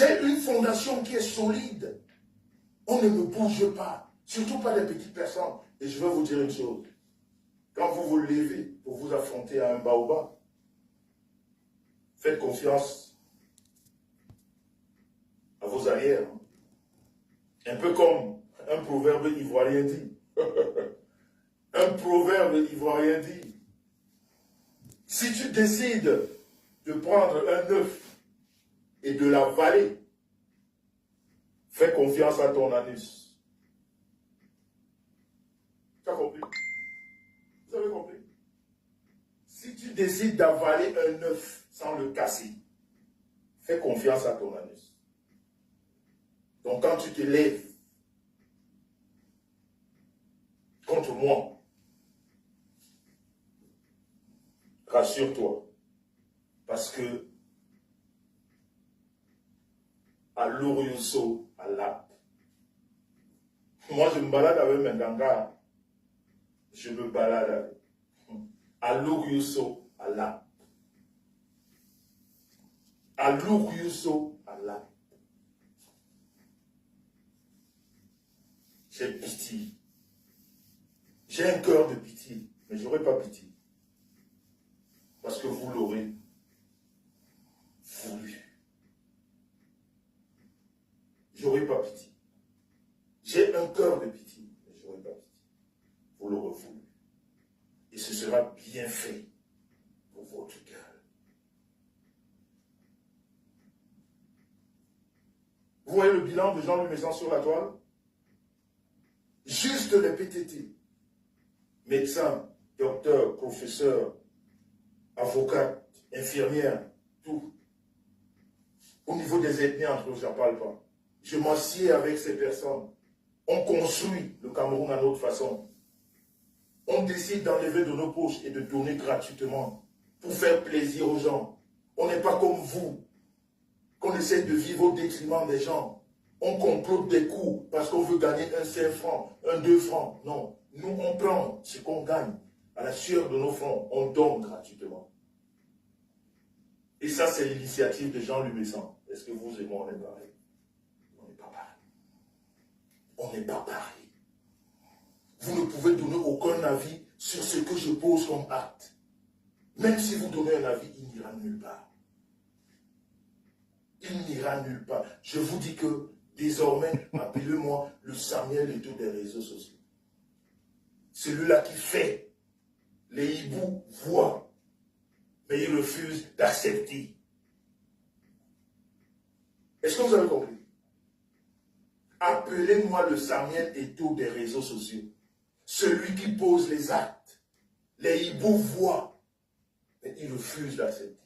J'ai une fondation qui est solide. On ne me bouge pas. Surtout pas des petites personnes. Et je vais vous dire une chose. Quand vous vous levez pour vous affronter à un baobab, faites confiance à vos arrières. Un peu comme un proverbe ivoirien dit. Un proverbe ivoirien dit. Si tu décides de prendre un œuf et de l'avaler, fais confiance à ton anus. Tu as compris? Vous avez compris? Si tu décides d'avaler un œuf sans le casser, fais confiance à ton anus. Donc quand tu te lèves contre moi, rassure-toi, parce que à l'Orioso, à l'Ap, moi je me balade avec mes gangas, je me balade avec. À l'Orioso, à l'Ap. À l'Orioso, à l'Ap. J'ai pitié. J'ai un cœur de pitié, mais je n'aurai pas pitié. Parce que vous l'aurez voulu. Je n'aurai pas pitié. J'ai un cœur de pitié, mais je n'aurai pas pitié. Vous l'aurez voulu. Et ce sera bien fait pour votre cœur. Vous voyez le bilan de Jean-Louis Messan sur la toile? Juste les PTT. Médecins, docteurs, professeurs, avocats, infirmières, tout. Au niveau des ethnies entre eux, je n'en parle pas. Je m'assieds avec ces personnes. On construit le Cameroun à notre façon. On décide d'enlever de nos poches et de donner gratuitement pour faire plaisir aux gens. On n'est pas comme vous, qu'on essaie de vivre au détriment des gens. On complote des coups parce qu'on veut gagner un 5 francs, un 2 francs. Non, nous on prend ce qu'on gagne à la sueur de nos fronts, on donne gratuitement. Et ça c'est l'initiative de Jean-Louis Messan. Est-ce que vous et moi on est pareil? On n'est pas pareil. On n'est pas pareil. Vous ne pouvez donner aucun avis sur ce que je pose comme acte. Même si vous donnez un avis, il n'ira nulle part. Il n'ira nulle part. Je vous dis que désormais, appelez-moi le Samuel Eto'o des réseaux sociaux. Celui-là qui fait, les hiboux voient, mais ils refusent d'accepter. Est-ce que vous avez compris? Appelez-moi le Samuel Eto'o des réseaux sociaux. Celui qui pose les actes. Les hiboux voient, mais ils refusent d'accepter.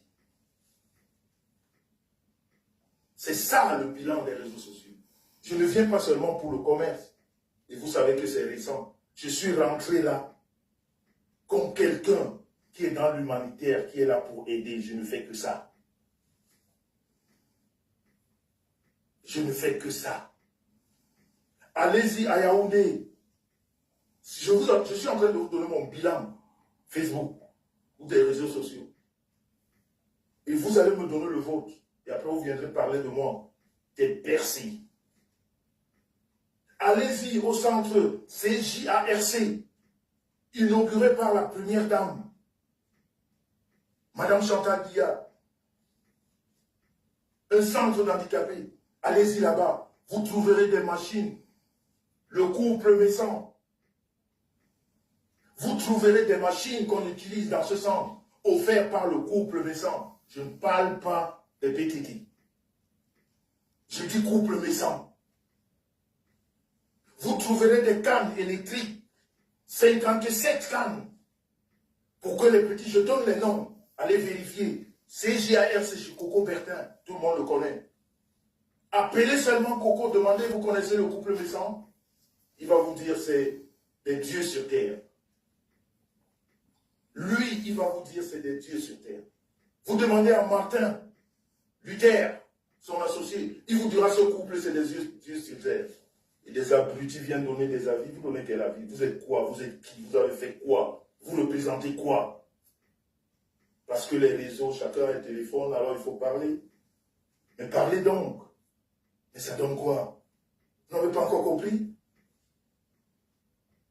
C'est ça le bilan des réseaux sociaux. Je ne viens pas seulement pour le commerce. Et vous savez que c'est récent. Je suis rentré là comme quelqu'un qui est dans l'humanitaire, qui est là pour aider. Je ne fais que ça. Je ne fais que ça. Allez-y à Yaoundé. Je suis en train de vous donner mon bilan Facebook ou des réseaux sociaux. Et vous allez me donner le vôtre. Et après, vous viendrez parler de moi. Des Bercy. Allez-y au centre CJARC, inauguré par la première dame, Madame Chantal Guilla. Un centre d'handicapés. Allez-y là-bas. Vous trouverez des machines. Le couple Messan. Vous trouverez des machines qu'on utilise dans ce centre, offertes par le couple Messan. Je ne parle pas des PTT. Je dis couple Messan. Vous trouverez des cannes électriques, 57 cannes, pour que les petits, je donne les noms, allez vérifier. CJAR, c'est chez Coco Bertin, tout le monde le connaît. Appelez seulement Coco, demandez, vous connaissez le couple Messan? Il va vous dire, c'est des dieux sur terre. Lui, il va vous dire, c'est des dieux sur terre. Vous demandez à Martin Luther, son associé, il vous dira, ce couple, c'est des dieux sur terre. Et des abrutis viennent donner des avis. Vous donnez quel avis? Vous êtes quoi? Vous êtes qui? Vous avez fait quoi? Vous représentez quoi? Parce que les réseaux, chacun a un téléphone, alors il faut parler. Mais parlez donc. Mais ça donne quoi? Vous n'avez pas encore compris?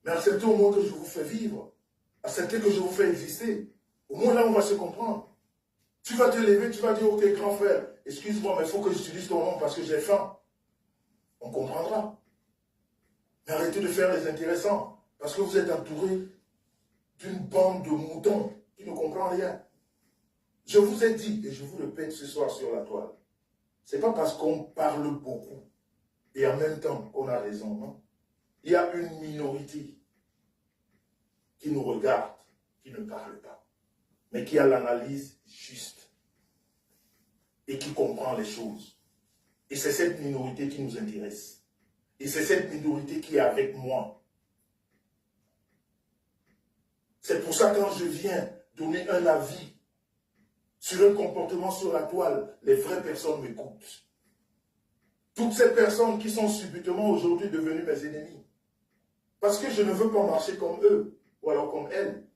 Mais acceptez au moins que je vous fais vivre. Acceptez que je vous fais exister. Au moins là, on va se comprendre. Tu vas te lever, tu vas dire, ok, grand frère, excuse-moi, mais il faut que j'utilise ton nom parce que j'ai faim. On comprendra. Mais arrêtez de faire les intéressants. Parce que vous êtes entouré d'une bande de moutons qui ne comprend rien. Je vous ai dit, et je vous le répète ce soir sur la toile, ce n'est pas parce qu'on parle beaucoup et en même temps qu'on a raison, non? Il y a une minorité qui nous regarde, qui ne parle pas, mais qui a l'analyse juste et qui comprend les choses. Et c'est cette minorité qui nous intéresse. Et c'est cette minorité qui est avec moi. C'est pour ça que quand je viens donner un avis sur un comportement sur la toile, les vraies personnes m'écoutent. Toutes ces personnes qui sont subitement aujourd'hui devenues mes ennemis. Parce que je ne veux pas marcher comme eux, ou alors comme elles.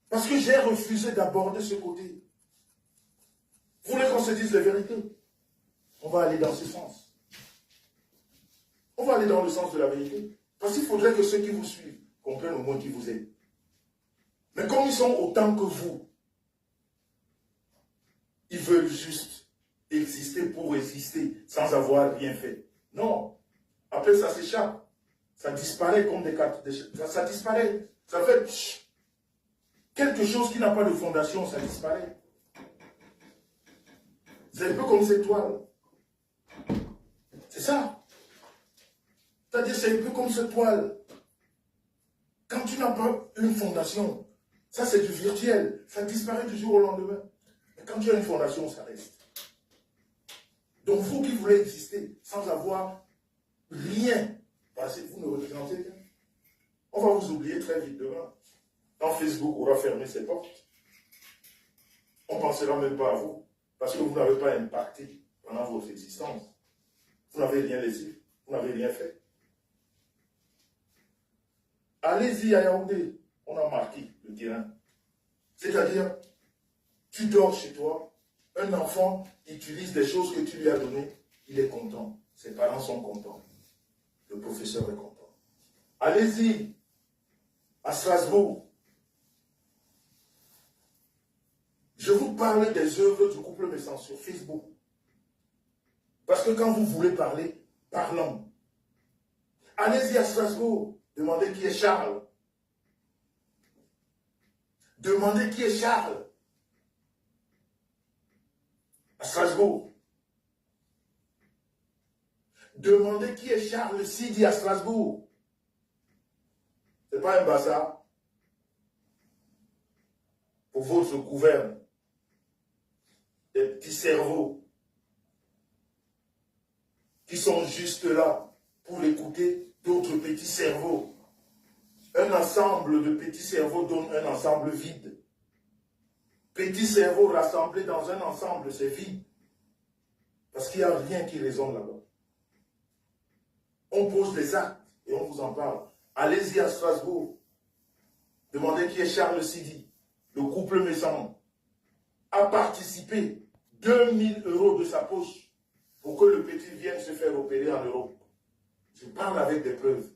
Parce que j'ai refusé d'aborder ce côté. Vous voulez qu'on se dise la vérité? On va aller dans ce sens. On va aller dans le sens de la vérité. Parce qu'il faudrait que ceux qui vous suivent comprennent au moins qui vous êtes. Mais comme ils sont autant que vous, ils veulent juste exister pour exister sans avoir rien fait. Non. Après, ça s'échappe. Ça disparaît comme des cartes. Ça disparaît. Ça fait quelque chose qui n'a pas de fondation, ça disparaît. C'est un peu comme cette toile. C'est ça. C'est-à-dire, c'est un peu comme cette toile. Quand tu n'as pas une fondation, ça c'est du virtuel. Ça disparaît du jour au lendemain. Mais quand tu as une fondation, ça reste. Donc vous qui voulez exister sans avoir rien, parce que vous ne représentez rien, on va vous oublier très vite demain. Quand Facebook aura fermé ses portes, on ne pensera même pas à vous. Parce que vous n'avez pas impacté pendant votre existence. Vous n'avez rien laissé. Vous n'avez rien fait. Allez-y à Yaoundé. On a marqué le terrain. C'est-à-dire, tu dors chez toi, un enfant utilise des choses que tu lui as données, il est content. Ses parents sont contents. Le professeur est content. Allez-y à Strasbourg. Je vous parle des œuvres du couple Messant sur Facebook. Parce que quand vous voulez parler, parlons. Allez-y à Strasbourg. Demandez qui est Charles. Demandez qui est Charles. À Strasbourg. Demandez qui est Charles Sidi à Strasbourg. Ce n'est pas un bazar. Pour votre gouverne. Des petits cerveaux qui sont juste là pour écouter d'autres petits cerveaux. Un ensemble de petits cerveaux donne un ensemble vide. Petits cerveaux rassemblés dans un ensemble, c'est vide. Parce qu'il n'y a rien qui résonne là-bas. On pose des actes et on vous en parle. Allez-y à Strasbourg. Demandez qui est Charles Sidi. Le couple Messant a participé 2000 € de sa poche pour que le petit vienne se faire opérer en Europe. Je parle avec des preuves.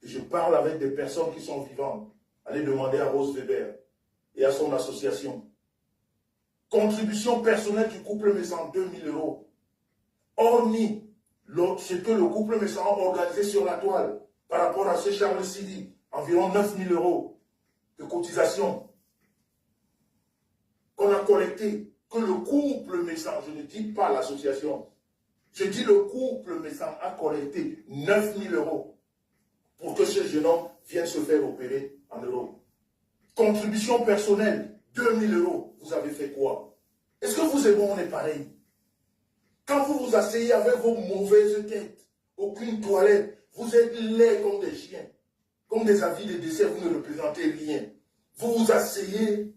Et je parle avec des personnes qui sont vivantes. Allez demander à Rose Weber et à son association. Contribution personnelle du couple Messant, 2000 €. Hormis ce que le couple Messant a organisé sur la toile par rapport à ce Charles Sidi, environ 9000 € de cotisation qu'on a collecté, que le couple Messant, je ne dis pas l'association, je dis le couple Messant a collecté 9000 € pour que ce jeune homme vienne se faire opérer en Europe. Contribution personnelle, 2000 €. Vous avez fait quoi? Est-ce que vous et moi, on est pareil? Quand vous vous asseyez avec vos mauvaises têtes, aucune toilette, vous êtes laids comme des chiens, comme des avis de décès, vous ne représentez rien. Vous vous asseyez,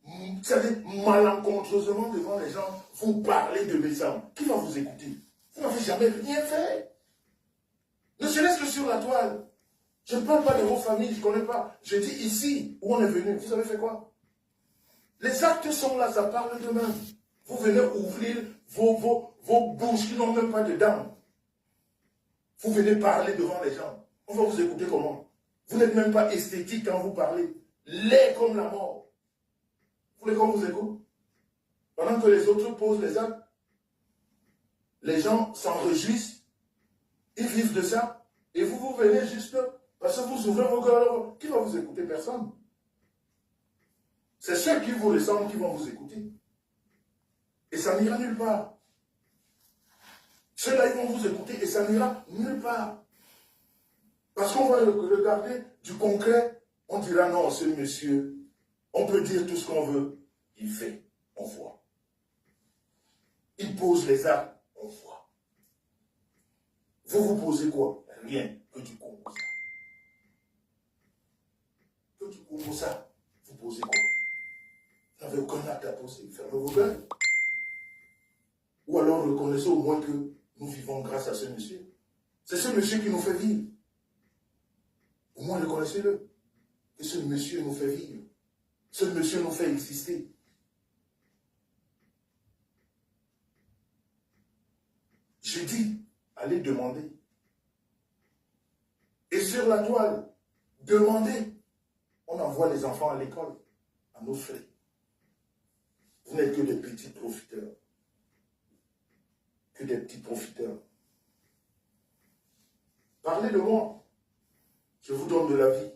vous savez, malencontreusement devant les gens, vous parlez de Messant. Qui va vous écouter? Vous n'avez jamais rien fait. Ne serait-ce que sur la toile. Je ne parle pas de vos familles, je ne connais pas. Je dis ici, où on est venu, vous avez fait quoi? Les actes sont là, ça parle d'eux-mêmes. Vous venez ouvrir vos bouches qui n'ont même pas de dents. Vous venez parler devant les gens. On va vous écouter comment? Vous n'êtes même pas esthétique quand vous parlez. Laid comme la mort. Vous voulez qu'on vous écoute? Pendant que les autres posent les actes, les gens s'en réjouissent. Ils vivent de ça. Et vous, vous venez juste parce que vous ouvrez vos cœurs. Qui va vous écouter? Personne. C'est ceux qui vous ressemblent qui vont vous écouter. Et ça n'ira nulle part. Ceux-là, ils vont vous écouter et ça n'ira nulle part. Parce qu'on va regarder du concret. On dira non, ce monsieur, on peut dire tout ce qu'on veut. Il fait, on voit. Il pose les actes, on voit. Vous posez quoi? Rien que du Congo. Que du Congo, ça. Vous posez quoi? Vous n'avez aucun acte à poser. Fermez vos gueules. Ou alors reconnaissez au moins que nous vivons grâce à ce monsieur. C'est ce monsieur qui nous fait vivre. Au moins reconnaissez-le. Que ce monsieur nous fait vivre. Ce monsieur nous fait exister. Je dis, allez demander. Et sur la toile, demandez. On envoie les enfants à l'école, à nos frais. Vous n'êtes que des petits profiteurs. Que des petits profiteurs. Parlez de moi. Je vous donne de la vie.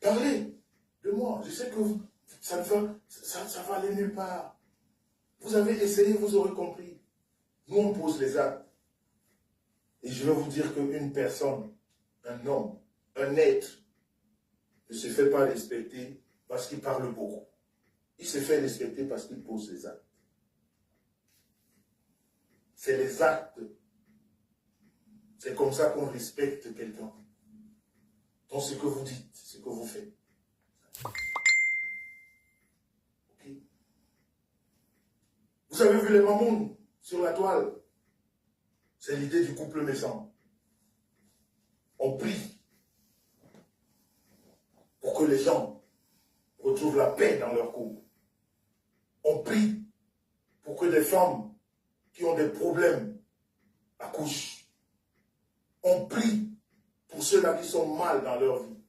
Parlez de moi. Je sais que ça va aller nulle part. Vous avez essayé, vous aurez compris. Nous, on pose les actes. Et je vais vous dire qu'une personne, un homme, un être, ne se fait pas respecter parce qu'il parle beaucoup. Il se fait respecter parce qu'il pose les actes. C'est les actes. C'est comme ça qu'on respecte quelqu'un. Donc ce que vous dites, ce que vous faites. Okay. Vous avez vu les mamounes sur la toile? C'est l'idée du couple méchant. On prie pour que les gens retrouvent la paix dans leur couple. On prie pour que des femmes qui ont des problèmes accouchent. On prie pour ceux-là qui sont mal dans leur vie.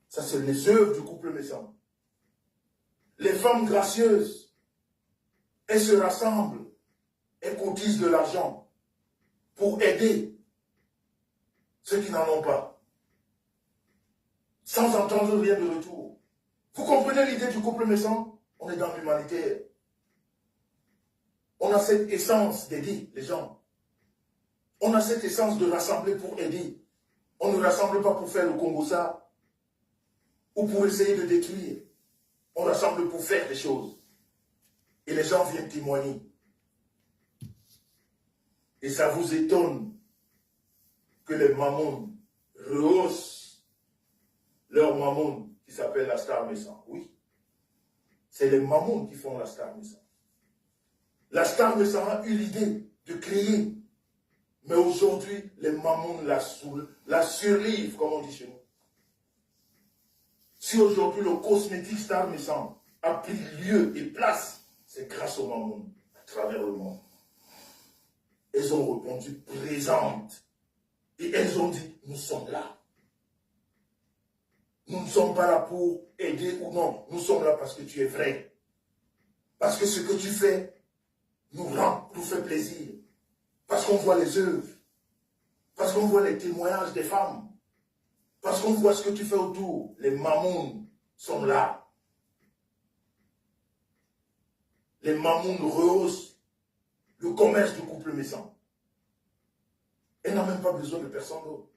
Ça, c'est les œuvres du couple méchant. Les femmes gracieuses, elles se rassemblent, elles cotisent de l'argent pour aider ceux qui n'en ont pas, sans entendre rien de retour. Vous comprenez l'idée du couple méchant? On est dans l'humanitaire. On a cette essence d'aider les gens. On a cette essence de rassembler pour aider. On ne rassemble pas pour faire le Congo ça ou pour essayer de détruire. On rassemble pour faire des choses. Et les gens viennent témoigner. Et ça vous étonne que les mamounes rehaussent leur mamoun qui s'appelle la star méchant. Oui. C'est les mamounes qui font la star méchant. La star méchant a eu l'idée de créer. Mais aujourd'hui, les mamounes la survivent, comme on dit chez nous. Si aujourd'hui le cosmétique star méchant a pris lieu et place, c'est grâce aux mamounes à travers le monde. Elles ont répondu présentes. Et elles ont dit, nous sommes là. Nous ne sommes pas là pour aider ou non. Nous sommes là parce que tu es vrai. Parce que ce que tu fais nous fait plaisir. Parce qu'on voit les œuvres. Parce qu'on voit les témoignages des femmes. Parce qu'on voit ce que tu fais autour. Les mamounes sont là. Les mamounes rehaussent le commerce du couple méchant. Elle n'a même pas besoin de personne d'autre.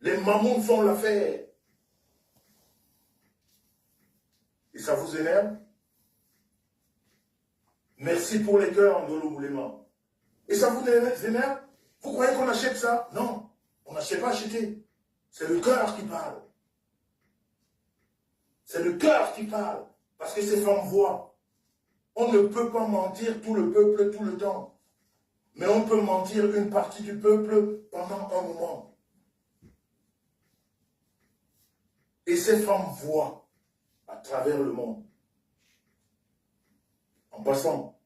Les mamounes font l'affaire. Et ça vous énerve? Merci pour les cœurs de l'oubliement. Et ça vous énerve? Vous croyez qu'on achète ça? Non, on n'achète pas acheter. C'est le cœur qui parle. C'est le cœur qui parle. Parce que ces femmes voient. On ne peut pas mentir tout le peuple tout le temps. Mais on peut mentir une partie du peuple pendant un moment. Et ces femmes voient à travers le monde. En passant,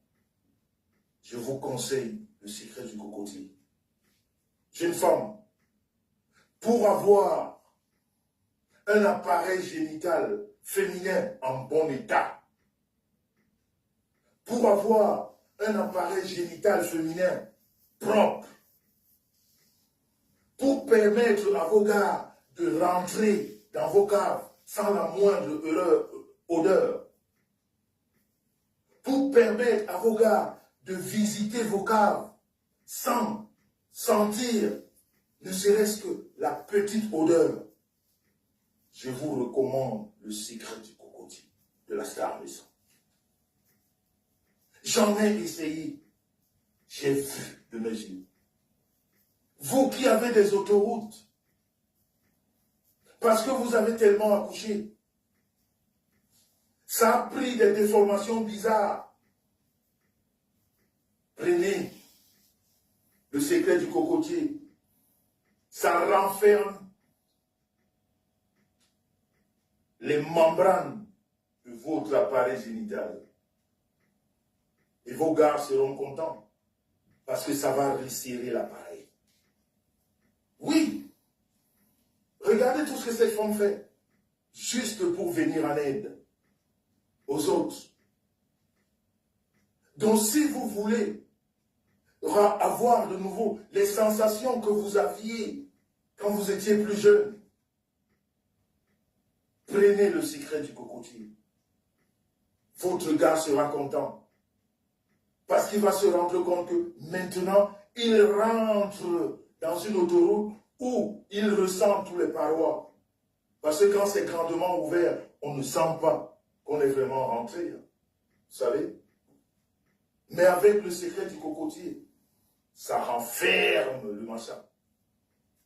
je vous conseille le secret du cocotier. Jeune femme, pour avoir un appareil génital féminin en bon état, pour avoir un appareil génital féminin propre, pour permettre à vos gars de rentrer dans vos caves sans la moindre odeur, pour permettre à vos gars de visiter vos caves sans sentir ne serait-ce que la petite odeur, je vous recommande le secret du cocotier de la Star Maison. J'en ai essayé, j'ai vu de mes yeux. Vous qui avez des autoroutes, parce que vous avez tellement accouché, ça a pris des déformations bizarres. Prenez le secret du cocotier, ça renferme les membranes de votre appareil génital. Et vos gars seront contents parce que ça va resserrer l'appareil. Oui, regardez tout ce que cette femme fait, juste pour venir en aide aux autres. Donc si vous voulez avoir de nouveau les sensations que vous aviez quand vous étiez plus jeune, prenez le secret du cocotier. Votre gars sera content. Parce qu'il va se rendre compte que maintenant, il rentre dans une autoroute où il ressent tous les parois. Parce que quand c'est grandement ouvert, on ne sent pas qu'on est vraiment rentré. Vous savez? Mais avec le secret du cocotier, ça renferme le machin.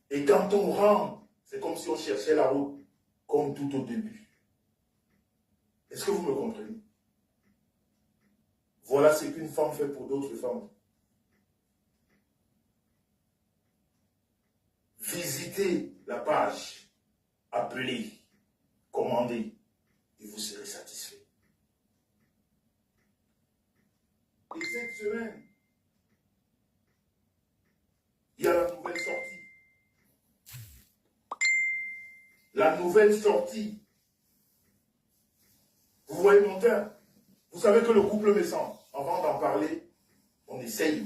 Et quand on rentre, c'est comme si on cherchait la route, comme tout au début. Est-ce que vous me comprenez? Voilà ce qu'une femme fait pour d'autres femmes. Visitez la page, appelez, commandez, et vous serez satisfait. Et cette semaine, il y a la nouvelle sortie. La nouvelle sortie. Vous voyez mon teint? Vous savez que le couple naissant, avant d'en parler, on essaye.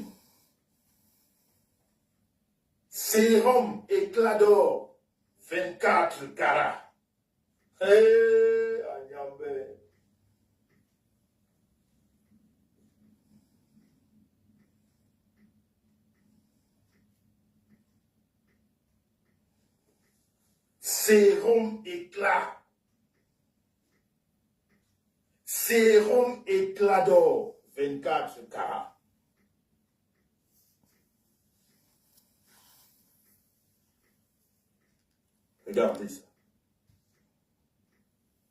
Sérum éclat d'or, 24 carats. Agnambé. Sérum éclat. Sérum éclat d'or, 24 carats. Regardez ça.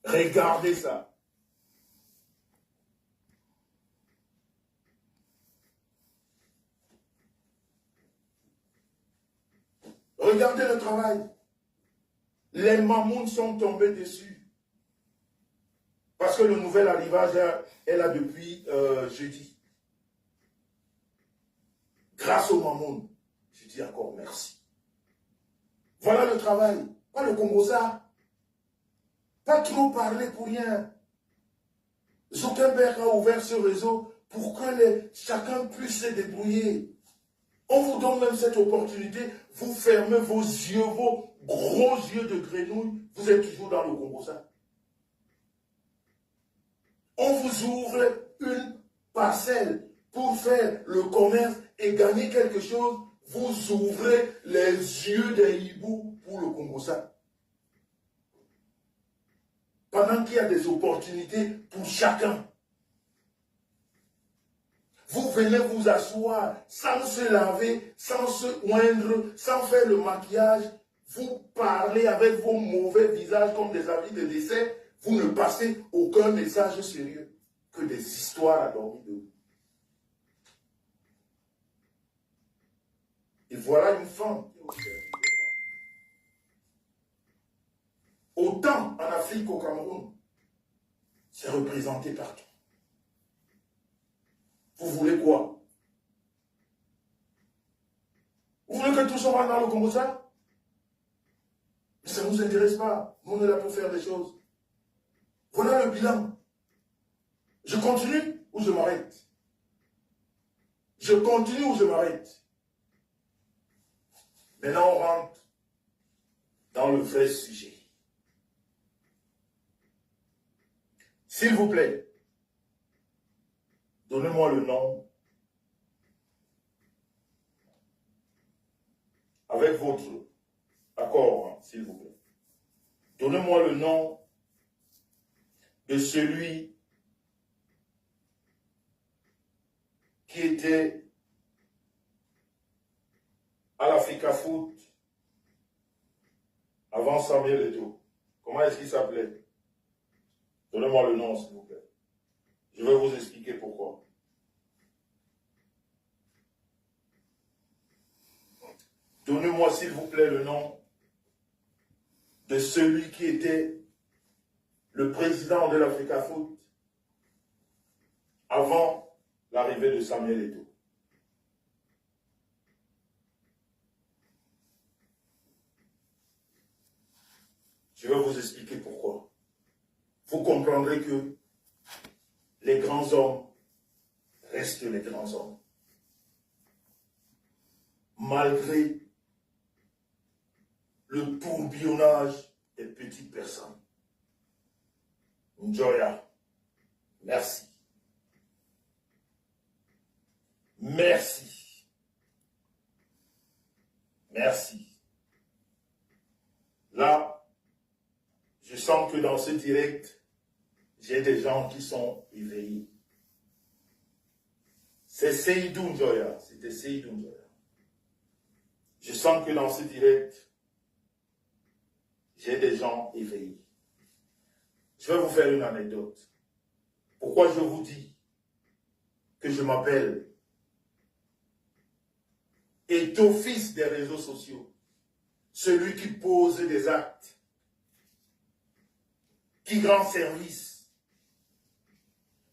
Regardez ça. Regardez le travail. Les mammouths sont tombés dessus. Parce que le nouvel arrivage est là depuis jeudi. Grâce aux mammouths, je dis encore merci. Voilà le travail. Pas le Congo ça. Pas trop parler pour rien. Zuckerberg a ouvert ce réseau pour que chacun puisse se débrouiller. On vous donne même cette opportunité. Vous fermez vos yeux, vos gros yeux de grenouille. Vous êtes toujours dans le Congo ça. On vous ouvre une parcelle pour faire le commerce et gagner quelque chose. Vous ouvrez les yeux des hiboux pour le Congo-Ça. Pendant qu'il y a des opportunités pour chacun. Vous venez vous asseoir sans se laver, sans se oindre, sans faire le maquillage. Vous parlez avec vos mauvais visages comme des avis de décès. Vous ne passez aucun message sérieux que des histoires à dormir de vous. Et voilà une femme qui est au service des femmes. Autant l'Afrique au Cameroun, c'est représenté partout. Vous voulez quoi? Vous voulez que tout soit dans le Congo ça? Mais ça ne nous intéresse pas. Nous, on est là pour faire des choses. Voilà le bilan. Je continue ou je m'arrête? Je continue ou je m'arrête? Maintenant, on rentre dans le vrai sujet. S'il vous plaît, donnez-moi le nom avec votre accord, hein, s'il vous plaît. Donnez-moi le nom de celui qui était à l'Africa Foot avant Samuel Eto'o. Comment est-ce qu'il s'appelait? Donnez-moi le nom, s'il vous plaît. Je vais vous expliquer pourquoi. Donnez-moi, s'il vous plaît, le nom de celui qui était le président de l'Africa Foot avant l'arrivée de Samuel Eto'o. Je vais vous expliquer pourquoi. Vous comprendrez que les grands hommes restent les grands hommes. Malgré le tourbillonnage des petites personnes. Njoya, merci. Merci. Merci. Là, je sens que dans ce direct, j'ai des gens qui sont éveillés. C'est Seydou Njoya. C'était Seydou Njoya. Je sens que dans ce direct, j'ai des gens éveillés. Je vais vous faire une anecdote. Pourquoi je vous dis que je m'appelle Eto'o, fils des réseaux sociaux, celui qui pose des actes, qui rend service,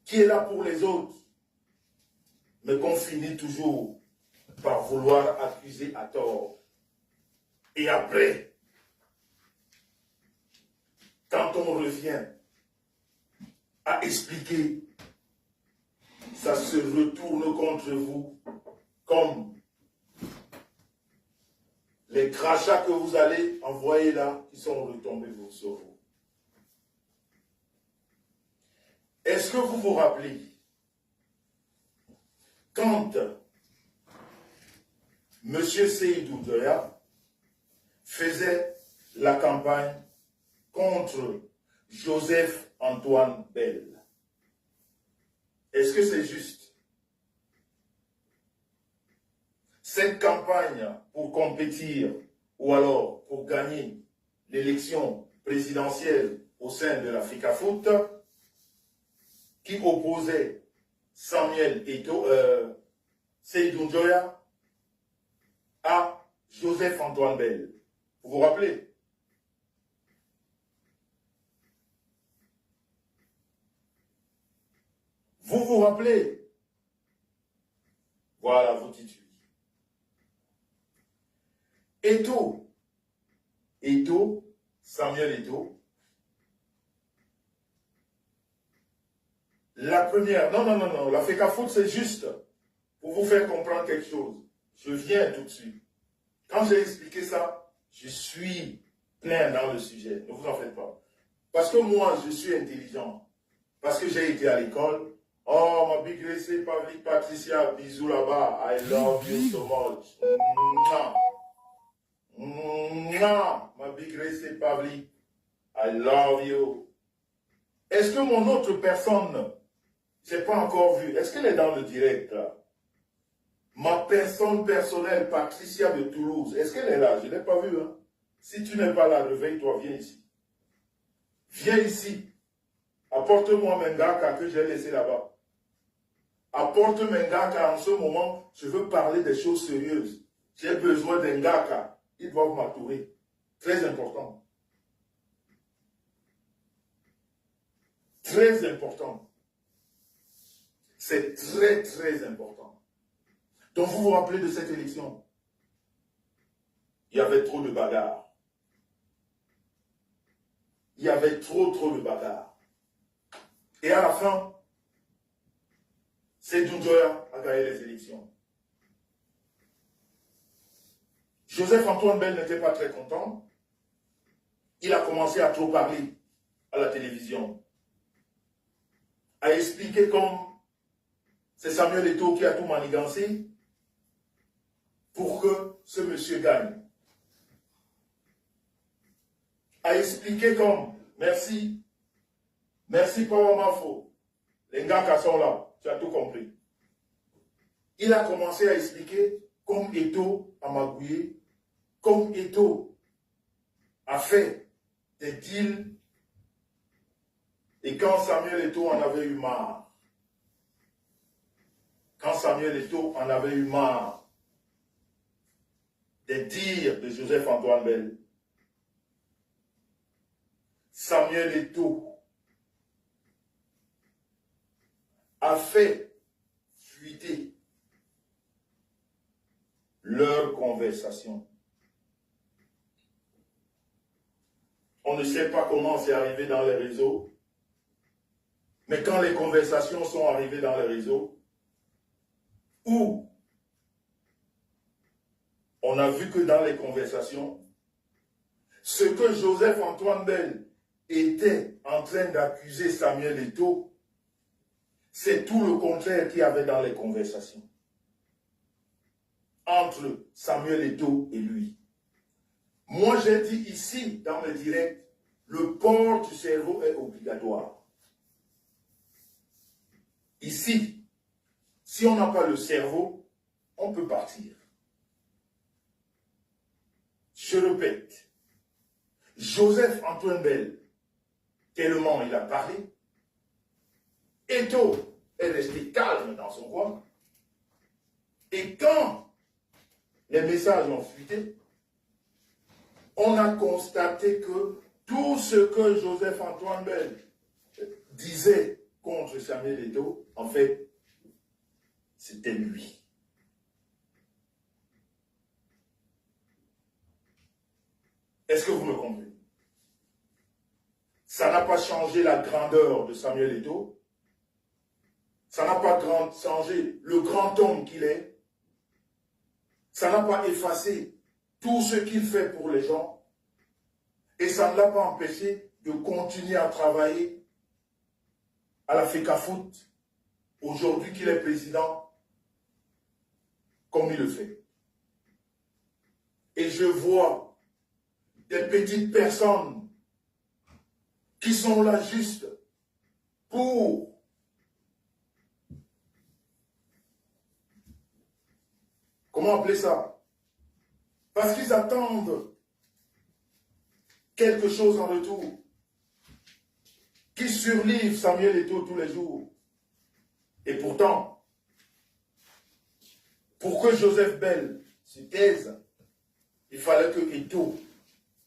qui est là pour les autres, mais qu'on finit toujours par vouloir accuser à tort. Et après, quand on revient à expliquer, ça se retourne contre vous comme les crachats que vous allez envoyer là, qui sont retombés sur vous. Est-ce que vous vous rappelez, quand M. Seydou Njoya faisait la campagne contre Joseph Antoine Bell? Est-ce que c'est juste? Cette campagne pour compétir ou alors pour gagner l'élection présidentielle au sein de l'Africa Foot, qui opposait Samuel Eto'o, Seydou Njoya à Joseph Antoine Bell. Vous vous rappelez? Vous vous rappelez? Voilà, vous dites oui. Eto'o, Samuel Eto'o, la première, non, l'Africa Foot, c'est juste pour vous faire comprendre quelque chose. Je viens tout de suite. Quand j'ai expliqué ça, je suis plein dans le sujet. Ne vous en faites pas. Parce que moi, je suis intelligent. Parce que j'ai été à l'école. Oh, ma big Gracie, Pavlik, Patricia, bisous là-bas. I love you so much. Ma big Gracie, Pavlik, I love you. Est-ce que mon autre personne, je n'ai pas encore vu, est-ce qu'elle est dans le direct là? Ma personne personnelle, Patricia de Toulouse, est-ce qu'elle est là? Je ne l'ai pas vue. Hein? Si tu n'es pas là, réveille-toi, viens ici. Viens ici. Apporte-moi Mengaka que j'ai laissé là-bas. Apporte Mengaka en ce moment, je veux parler des choses sérieuses. J'ai besoin d'un Ngaka. Ils doivent m'entourer. Très important. très important. C'est très, très important. Donc vous vous rappelez de cette élection? Il y avait trop de bagarres. Il y avait trop de bagarres. Et à la fin, Seydou Njoya a gagné les élections. Joseph-Antoine Bell n'était pas très content. Il a commencé à trop parler à la télévision, à expliquer comme c'est Samuel Eto'o qui a tout manigancé pour que ce monsieur gagne. À expliquer comme, merci Papa Mafo, les gars qui sont là, tu as tout compris. Il a commencé à expliquer comme Eto'o a magouillé, comme Eto'o a fait des deals, et quand Samuel Eto'o en avait eu marre, des dires de Joseph-Antoine Bell, Samuel Eto'o a fait fuiter leur conversation. On ne sait pas comment c'est arrivé dans les réseaux, mais quand les conversations sont arrivées dans les réseaux, où on a vu que dans les conversations, ce que Joseph-Antoine Bell était en train d'accuser Samuel Eto'o, c'est tout le contraire qu'il y avait dans les conversations entre Samuel Eto'o et lui. Moi, j'ai dit ici, dans le direct, le port du cerveau est obligatoire. Ici, si on n'a pas le cerveau, on peut partir. Je répète, Joseph-Antoine Bell, tellement il a parlé, Eto'o est resté calme dans son coin. Et quand les messages ont fuité, on a constaté que tout ce que Joseph-Antoine Bell disait contre Samuel Eto'o, en fait, c'était lui. Est-ce que vous me comprenez? Ça n'a pas changé la grandeur de Samuel Eto'o. Ça n'a pas changé le grand homme qu'il est. Ça n'a pas effacé tout ce qu'il fait pour les gens. Et ça ne l'a pas empêché de continuer à travailler à la FECAFOOT, aujourd'hui qu'il est président, comme il le fait. Et je vois des petites personnes qui sont là juste pour comment appeler ça? Parce qu'ils attendent quelque chose en retour. Qui surlive Samuel Eto'o tous les jours. Et pourtant, pour que Joseph Bell se taise, il fallait que Eto'o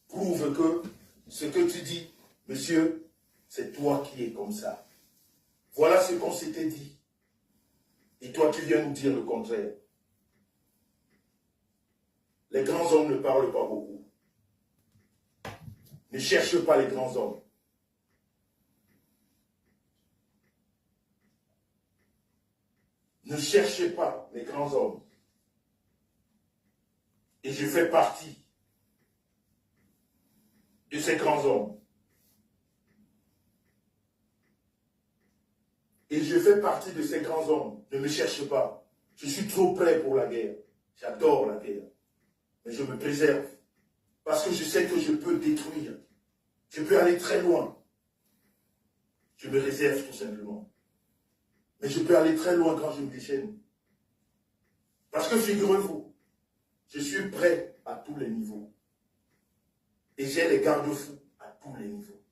prouve que ce que tu dis, monsieur, c'est toi qui es comme ça. Voilà ce qu'on s'était dit. Et toi qui viens nous dire le contraire. Les grands hommes ne parlent pas beaucoup. Ne cherche pas les grands hommes. Ne cherchez pas les grands hommes. Et je fais partie de ces grands hommes. Et je fais partie de ces grands hommes. Ne me cherche pas. Je suis trop prêt pour la guerre. J'adore la guerre. Mais je me préserve. Parce que je sais que je peux détruire. Je peux aller très loin. Je me réserve tout simplement. Mais je peux aller très loin quand je me déchaîne. Parce que figurez-vous, je suis prêt à tous les niveaux. Et j'ai les garde-fous à tous les niveaux.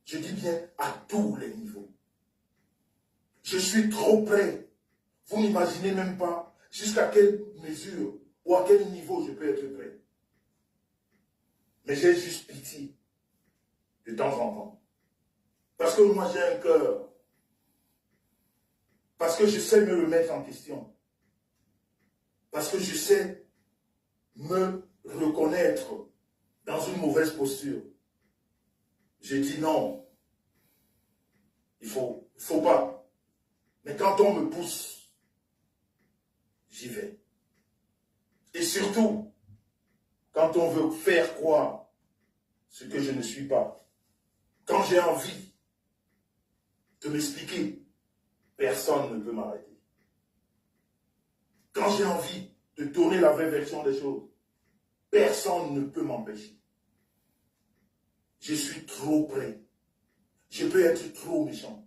Je dis bien à tous les niveaux. Je suis trop prêt. Vous n'imaginez même pas jusqu'à quelle mesure ou à quel niveau je peux être prêt. Mais j'ai juste pitié de temps en temps. Parce que moi j'ai un cœur. Parce que je sais me remettre en question. Parce que je sais me reconnaître dans une mauvaise posture. Je dis non. Il faut pas. Mais quand on me pousse, j'y vais. Et surtout, quand on veut faire croire ce que je ne suis pas, quand j'ai envie de m'expliquer, personne ne peut m'arrêter. Quand j'ai envie de tourner la vraie version des choses, personne ne peut m'empêcher. Je suis trop près. Je peux être trop méchant.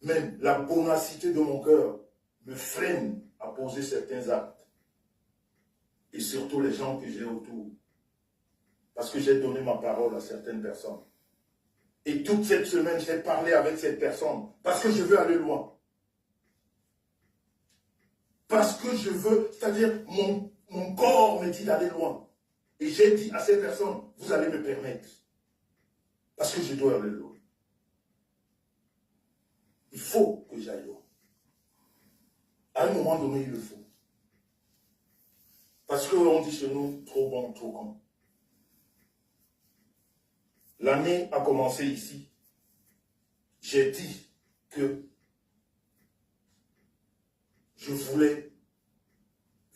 Même la bonacité de mon cœur me freine à poser certains actes. Et surtout les gens que j'ai autour. Parce que j'ai donné ma parole à certaines personnes. Et toute cette semaine, j'ai parlé avec cette personne. Parce que je veux aller loin. Parce que je veux, c'est-à-dire mon corps me dit d'aller loin. Et j'ai dit à cette personne, vous allez me permettre. Parce que je dois aller loin. Il faut que j'aille loin. À un moment donné, il le faut. Parce qu'on dit chez nous, trop bon, trop con. L'année a commencé ici. J'ai dit que je voulais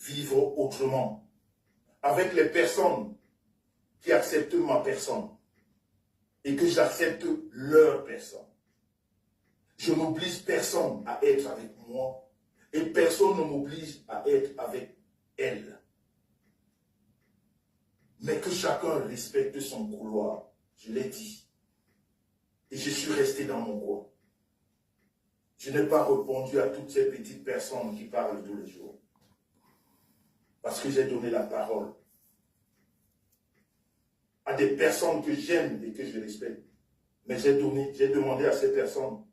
vivre autrement. Avec les personnes qui acceptent ma personne. Et que j'accepte leur personne. Je n'oblige personne à être avec moi. Et personne ne m'oblige à être avec elle. Mais que chacun respecte son couloir. Je l'ai dit. Et je suis resté dans mon coin. Je n'ai pas répondu à toutes ces petites personnes qui parlent tous les jours. Parce que j'ai donné la parole à des personnes que j'aime et que je respecte. Mais j'ai demandé à ces personnes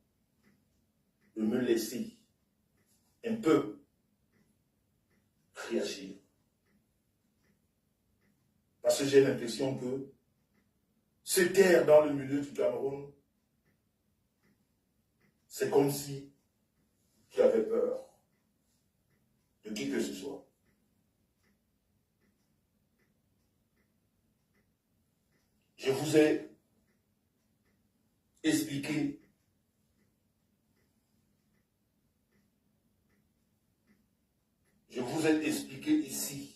de me laisser un peu réagir. Parce que j'ai l'impression que se taire dans le milieu du Cameroun, c'est comme si tu avais peur de qui que ce soit. Je vous ai expliqué ici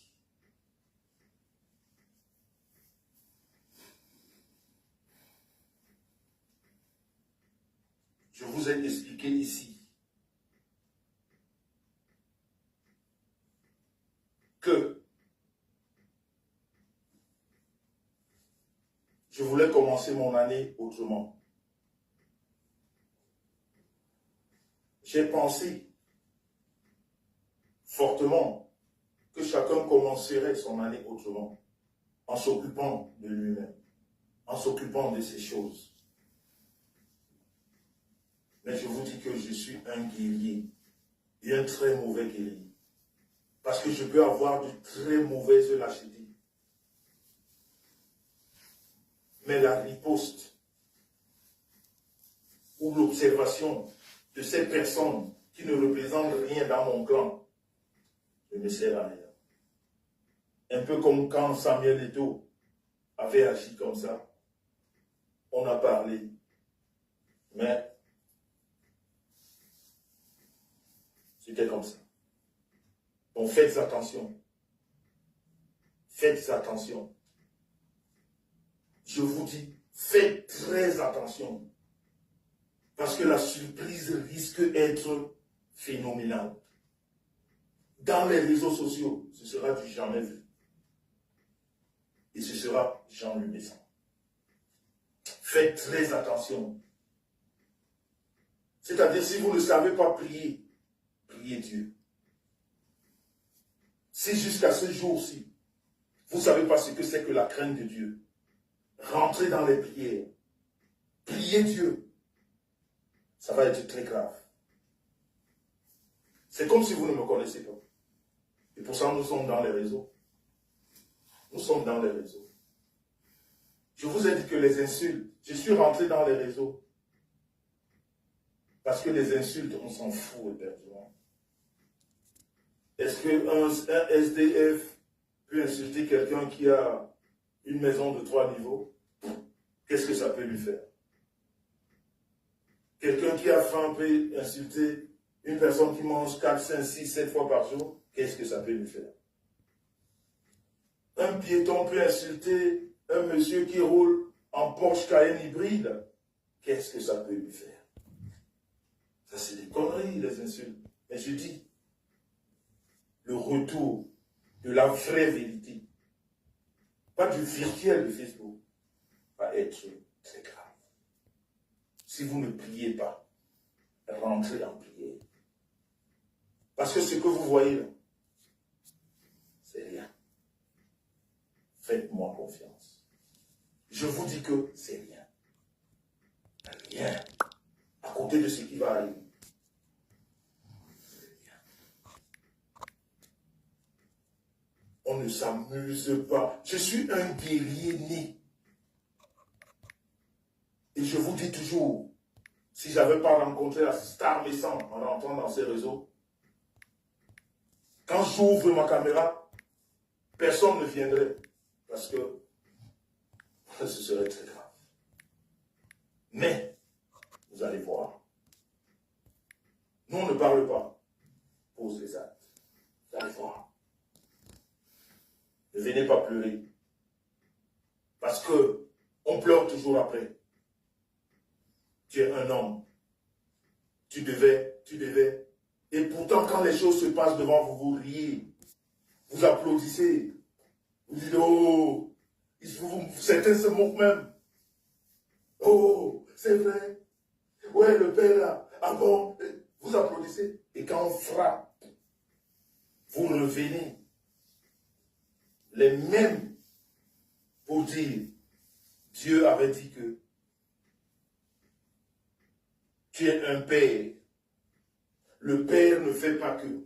que je voulais commencer mon année autrement. J'ai pensé fortement que chacun commencerait son année autrement, en s'occupant de lui-même, en s'occupant de ses choses. Mais je vous dis que je suis un guerrier, et un très mauvais guerrier. Parce que je peux avoir de très mauvaises lâchetés. Mais la riposte ou l'observation de ces personnes qui ne représentent rien dans mon clan ne me sert à rien. Un peu comme quand Samuel Eto'o avait agi comme ça. On a parlé. Mais c'était comme ça. Donc faites attention. Faites attention. Je vous dis, faites très attention. Parce que la surprise risque d'être phénoménale. Dans les réseaux sociaux, ce sera du jamais vu. Et ce sera Jean-Luc Besson. Faites très attention. C'est-à-dire, si vous ne savez pas prier, priez Dieu. Si jusqu'à ce jour-ci, vous ne savez pas ce que c'est que la crainte de Dieu, rentrez dans les prières, priez Dieu, ça va être très grave. C'est comme si vous ne me connaissez pas. Et pour ça, nous sommes dans les réseaux. Nous sommes dans les réseaux. Je vous ai dit que les insultes, je suis rentré dans les réseaux. Parce que les insultes, on s'en fout éperdument. Est-ce qu'un SDF peut insulter quelqu'un qui a une maison de 3 niveaux? Qu'est-ce que ça peut lui faire? Quelqu'un qui a faim peut insulter une personne qui mange 4, 5, 6, 7 fois par jour? Qu'est-ce que ça peut lui faire? Un piéton peut insulter un monsieur qui roule en Porsche Cayenne hybride? Qu'est-ce que ça peut lui faire? Ça, c'est des conneries, les insultes. Mais je dis, le retour de la vraie vérité, pas du virtuel de Facebook, va être très grave. Si vous ne priez pas, rentrez en prière. Parce que ce que vous voyez là, c'est rien. Faites-moi confiance. Je vous dis que c'est rien. Rien. À côté de ce qui va arriver. C'est rien. On ne s'amuse pas. Je suis un guerrier né. Et je vous dis toujours, si je n'avais pas rencontré la star Messan en entrant dans ces réseaux, quand j'ouvre ma caméra, personne ne viendrait. Parce que ce serait très grave. Mais, vous allez voir, nous on ne parle pas, pose les actes. Vous allez voir. Ne venez pas pleurer. Parce que on pleure toujours après. Tu es un homme. Tu devais. Et pourtant, quand les choses se passent devant vous, vous riez. Vous applaudissez. Vous dites, oh, certains se moquent même. Oh, c'est vrai. Ouais, le père là. Ah bon, vous applaudissez. Et quand on frappe, vous revenez. Les mêmes pour dire, Dieu avait dit que tu es un père. Le père ne fait pas que.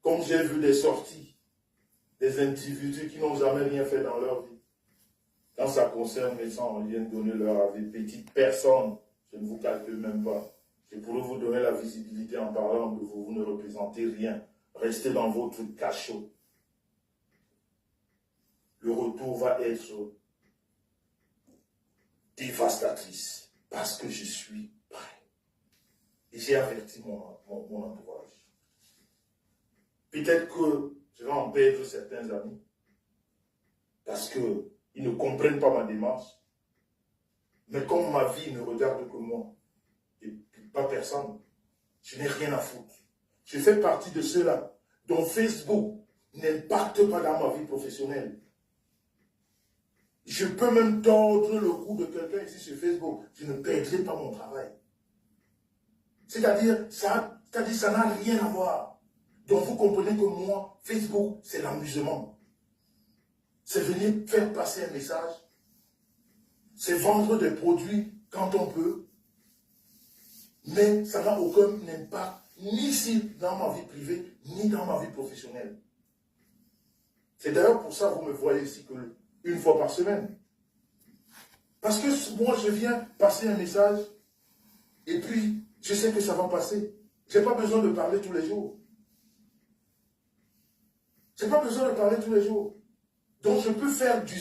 Comme j'ai vu des sorties, des individus qui n'ont jamais rien fait dans leur vie. Quand ça concerne les gens, on vient de donner leur avis. Petite personne, je ne vous calcule même pas. Je pourrais vous donner la visibilité en parlant de vous. Vous ne représentez rien. Restez dans votre cachot. Le retour va être dévastatrice. Parce que je suis prêt. Et j'ai averti mon entourage. Peut-être que je vais en perdre certains amis. Parce qu'ils ne comprennent pas ma démarche. Mais comme ma vie ne regarde que moi, et pas personne, je n'ai rien à foutre. Je fais partie de ceux-là dont Facebook n'impacte pas dans ma vie professionnelle. Je peux même tordre le cou de quelqu'un ici sur Facebook. Je ne perdrai pas mon travail. C'est-à-dire, ça n'a rien à voir. Donc vous comprenez que moi, Facebook, c'est l'amusement. C'est venir faire passer un message. C'est vendre des produits quand on peut. Mais ça n'a aucun impact, ni ici dans ma vie privée, ni dans ma vie professionnelle. C'est d'ailleurs pour ça que vous me voyez ici une fois par semaine. Parce que moi, je viens passer un message et puis je sais que ça va passer. Je n'ai pas besoin de parler tous les jours. Je n'ai pas besoin de parler tous les jours. Donc je peux faire du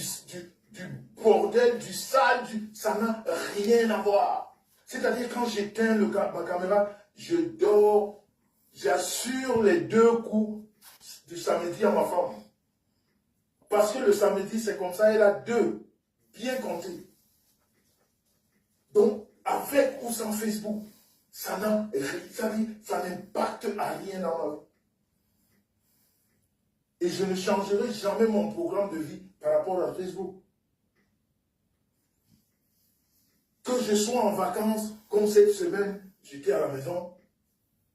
bordel, du sale, ça n'a rien à voir. C'est-à-dire quand j'éteins ma caméra, je dors, j'assure les 2 coups du samedi à ma femme. Parce que le samedi, c'est comme ça, elle a 2, bien compté. Donc, avec ou sans Facebook, ça n'impacte à rien dans ma vie. Et je ne changerai jamais mon programme de vie par rapport à Facebook. Que je sois en vacances, comme cette semaine, j'étais à la maison,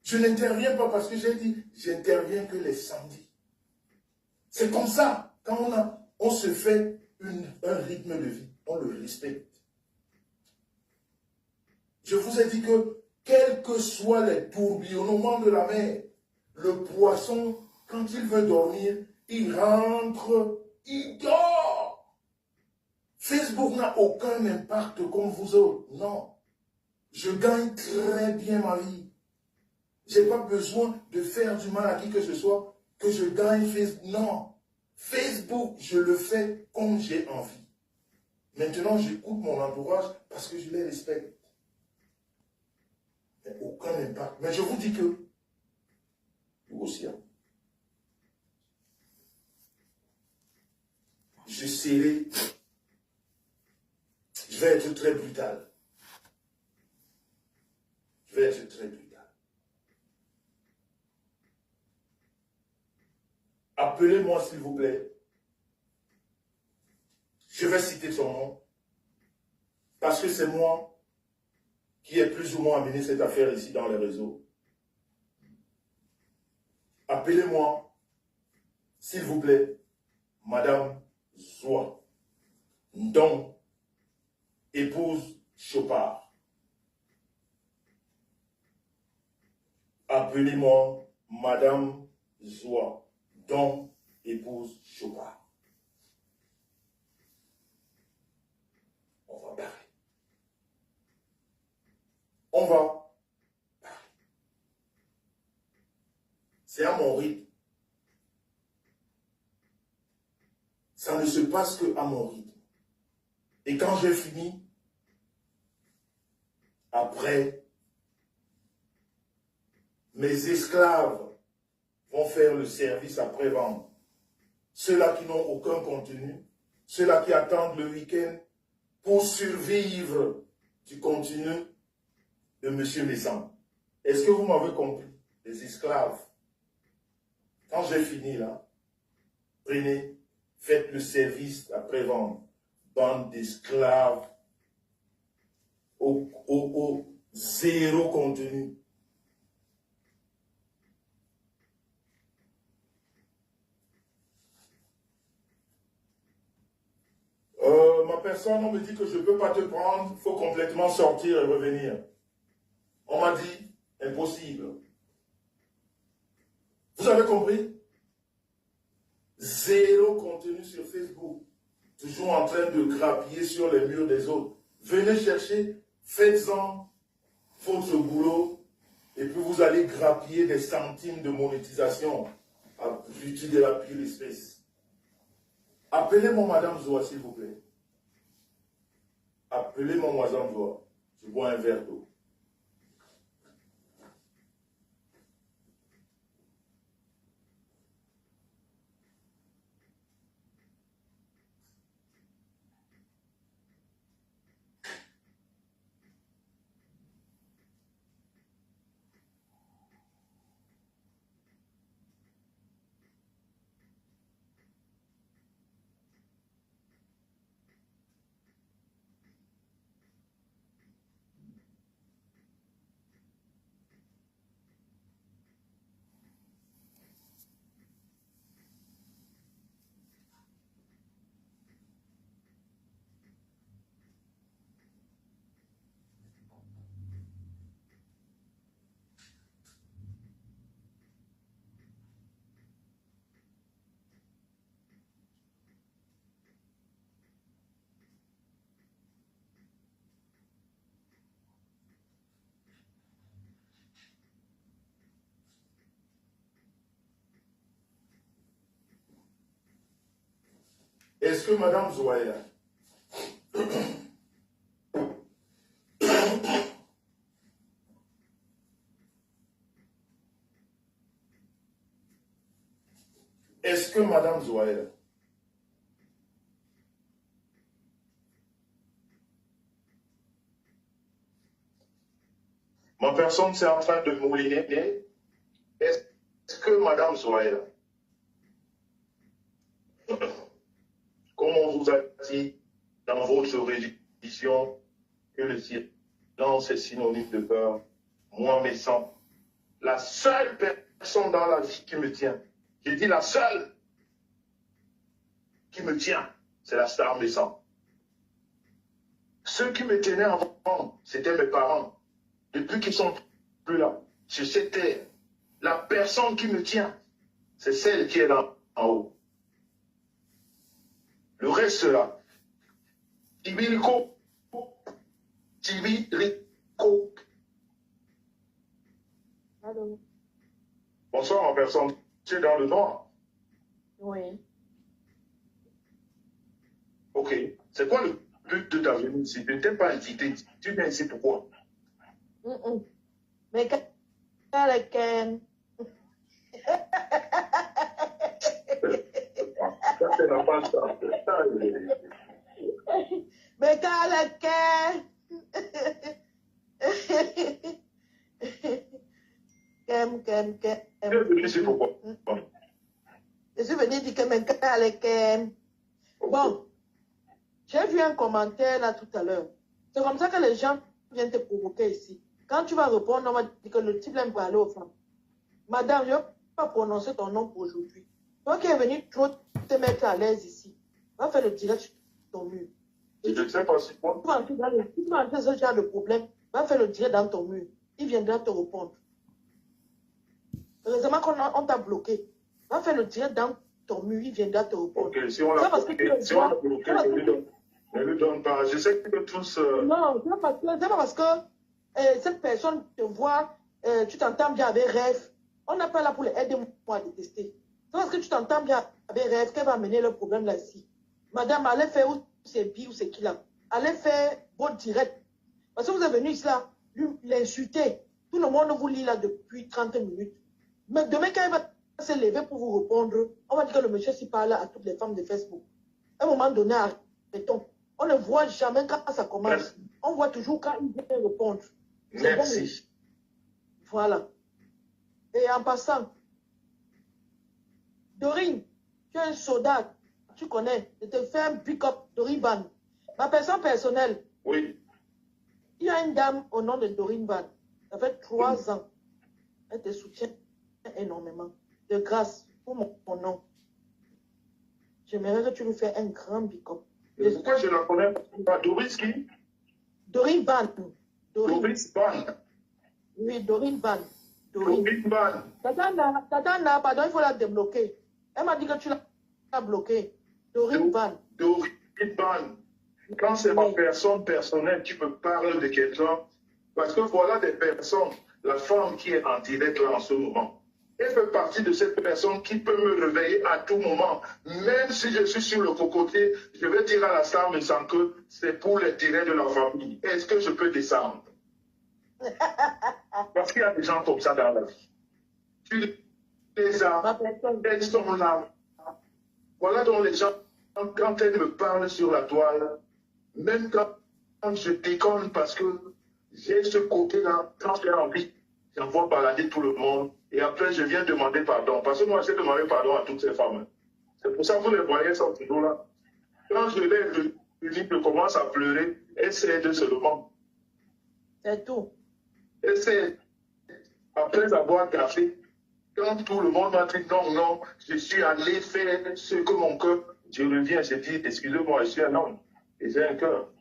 je n'interviens pas parce que j'ai dit, j'interviens que les samedis. C'est comme ça, quand on se fait un rythme de vie, on le respecte. Je vous ai dit que, quels que soient les tourbillonnements de la mer, le poisson, quand il veut dormir, il rentre, il dort. Facebook n'a aucun impact comme vous autres. Non. Je gagne très bien ma vie. Je n'ai pas besoin de faire du mal à qui que ce soit, que je gagne Facebook. Non. Facebook, je le fais comme j'ai envie. Maintenant, j'écoute mon entourage parce que je les respecte. Mais aucun impact. Mais je vous dis que, vous aussi, hein, je vais être très brutal. Je vais être très brutal. Appelez-moi s'il vous plaît. Je vais citer son nom. Parce que c'est moi qui ai plus ou moins amené cette affaire ici dans les réseaux. Appelez-moi, s'il vous plaît, Madame Zoua, dont épouse Chopard. Appelez-moi Madame Zoua, dont épouse Chopard. On va parler. On va parler. C'est à mon rythme. Ça ne se passe que à mon rythme. Et quand j'ai fini, après, mes esclaves vont faire le service après-vente. Ceux-là qui n'ont aucun contenu, ceux-là qui attendent le week-end pour survivre du contenu de M. Messan. Est-ce que vous m'avez compris? Les esclaves. Quand j'ai fini là, prenez, faites le service après-vente. Bande d'esclaves au zéro contenu. Ma personne, on me dit que je ne peux pas te prendre, il faut complètement sortir et revenir. On m'a dit, impossible. Vous avez compris? Zéro contenu sur Facebook. Toujours en train de grappiller sur les murs des autres. Venez chercher, faites-en votre boulot, et puis vous allez grappiller des centimes de monétisation à l'utilité de la pire espèce. Appelez-moi Madame Zoua, s'il vous plaît. Appelez-moi Madame Zoua. Je bois un verre d'eau. Est-ce que Madame Zoua est là? Est-ce que Madame Zoua est là? Ma personne c'est en train de mouliner. Est-ce que Madame Zoua est là? Comme on vous a dit dans votre religion que le silence est synonyme de peur, moi, Messan, la seule personne dans la vie qui me tient, j'ai dit la seule qui me tient, c'est la star Messan. Ceux qui me tenaient avant, c'était mes parents. Depuis qu'ils sont plus là, sur cette terre, la personne qui me tient, c'est celle qui est là en haut. Le reste là, Tibi Rico, Tibi Rico. Allô? Bonsoir en personne. Tu es dans le noir. Oui. Ok. C'est quoi le but de ta venue ici? Tu ne t'es pas invité. Tu viens ici pourquoi? Mais quel est Ça, c'est la page ça. Mais quel Kem. Tu es venu ici pourquoi? Je suis venu dire que mais quel Bon, j'ai vu un commentaire là tout à l'heure. C'est comme ça que les gens viennent te provoquer ici. Quand tu vas répondre, on va dire que le type aime parler aux femmes. Madame, je ne vais pas prononcer ton nom pour aujourd'hui. Toi qui es venu trop te mettre à l'aise ici, va faire le direct sur ton mur. Je ne sais pas si moi. Tu vas entrer dans ce genre de problème, va faire le direct dans ton mur. Il viendra te répondre. Heureusement qu'on t'a bloqué. Va faire le direct dans ton mur, il viendra te répondre. Ok, si on l'a bloqué, ne lui donne pas. Je sais que tous... Non, c'est pas parce que cette personne te voit, tu t'entends bien avec Rêve. On n'a pas là pour les aider moi à détester. C'est parce que tu t'entends bien avec Rêve qu'elle va amener le problème là-ci. Madame, allez faire où c'est Bi ou c'est qui là. Allez faire votre direct. Parce que vous êtes venu ici là, l'insulter. Tout le monde vous lit là depuis 30 minutes. Mais demain, quand il va se lever pour vous répondre, on va dire que le monsieur s'y parle à toutes les femmes de Facebook. À un moment donné, arrêtons. On ne voit jamais quand ça commence. Merci. On voit toujours quand il vient répondre. Merci. Bon. Voilà. Et en passant, Dorine, tu es un soldat. Tu connais. Je te fais un pick-up Dorine Ban. Ma personne personnelle. Oui. Il y a une dame au nom de Dorine Ban. Ça fait 3 ans. Elle te soutient énormément. De grâce pour mon nom. J'aimerais que tu lui fasses un grand pick-up. Pourquoi je la connais pas? Doris qui? Dorine Ban. Doris Ban. Oui, Dorine Ban. Doris Ban. Tatana, pardon, il faut la débloquer. Elle m'a dit que tu l'as bloquée. Dorine Ban. Doris Ban. Quand c'est ma personne personnelle, tu me parles de quelqu'un. Parce que voilà des personnes, la femme qui est en direct là en ce moment. Elle fait partie de cette personne qui peut me réveiller à tout moment. Même si je suis sur le cocotier, je vais dire à la star me sent que c'est pour l'intérêt de la famille. Est-ce que je peux descendre? Parce qu'il y a des gens comme ça dans la vie. Tu les as, elles sont là. Voilà donc les gens, quand elles me parlent sur la toile, même quand je déconne parce que j'ai ce côté-là, quand j'ai envie, j'envoie balader tout le monde. Et après, je viens demander pardon. Parce que moi, j'ai demandé pardon à toutes ces femmes. C'est pour ça que vous les voyez, elles sont toujours là. Quand je les réunis, je commence à pleurer. Essaie de seulement. C'est tout. Essaie. Après avoir café, quand tout le monde m'a dit non, je suis allé faire ce que mon cœur, je reviens, je dis, excusez-moi, je suis un homme. Et j'ai un cœur.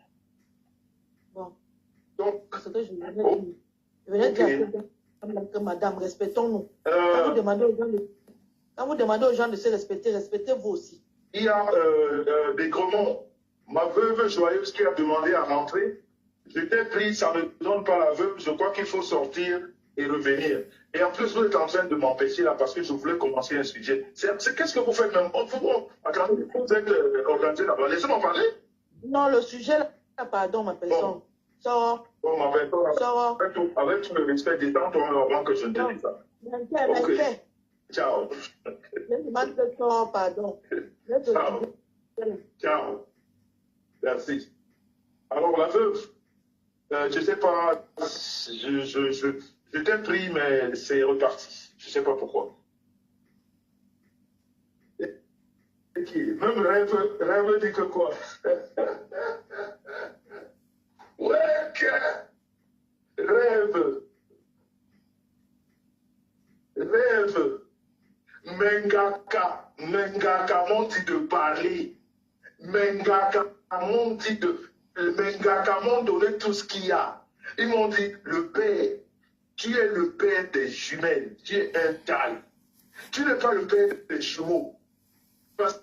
Bon. Donc, c'est ce que je venais dire que madame, respectons-nous. Quand vous demandez aux gens de se respecter, respectez-vous aussi. Il y a Bégremont, ma veuve joyeuse qui a demandé à rentrer. Je t'ai pris, ça ne me donne pas la veuve, je crois qu'il faut sortir et revenir. Et en plus, vous êtes en train de m'empêcher là parce que je voulais commencer un sujet. Qu'est-ce que vous faites même? Attendez, vous êtes organisé là-bas. Laissez-moi parler. Non, le sujet là, pardon, ma personne. Bon. Sors. Bon, ma personne, avec tout le respect, détends-toi avant que je ne te dise ça. Ok. Ciao. Je demande que sors, pardon. Ciao. Ciao. Merci. Alors, la veuve, je ne sais pas, je t'ai pris, mais c'est reparti. Je ne sais pas pourquoi. Même rêve dit que quoi? Ouais, rêve. Mengaka m'ont dit de parler. Mengaka m'ont donné tout ce qu'il y a. Ils m'ont dit, le père, tu es le père des jumelles, tu es un taille. Tu n'es pas le père des jumeaux. Parce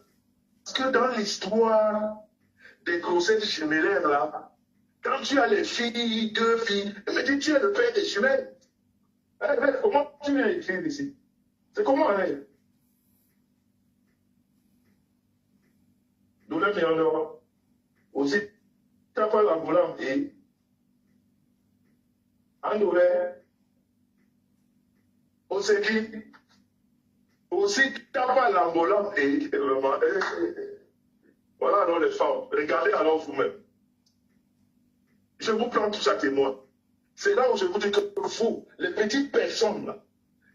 que dans l'histoire des grossesses jumellaires, là, Quand tu as les filles, 2 filles, elle me dit, tu es le père des jumelles. Comment tu viens écrire ici? C'est comment elle? Nous l'avons mis en Europe. Aussi, tu n'as pas l'ambulant et en ouvert, aussi, tu n'as pas l'ambulant et vraiment, voilà alors les femmes. Regardez alors vous-même. Je vous prends tous à témoin. C'est là où je vous dis que vous, les petites personnes là,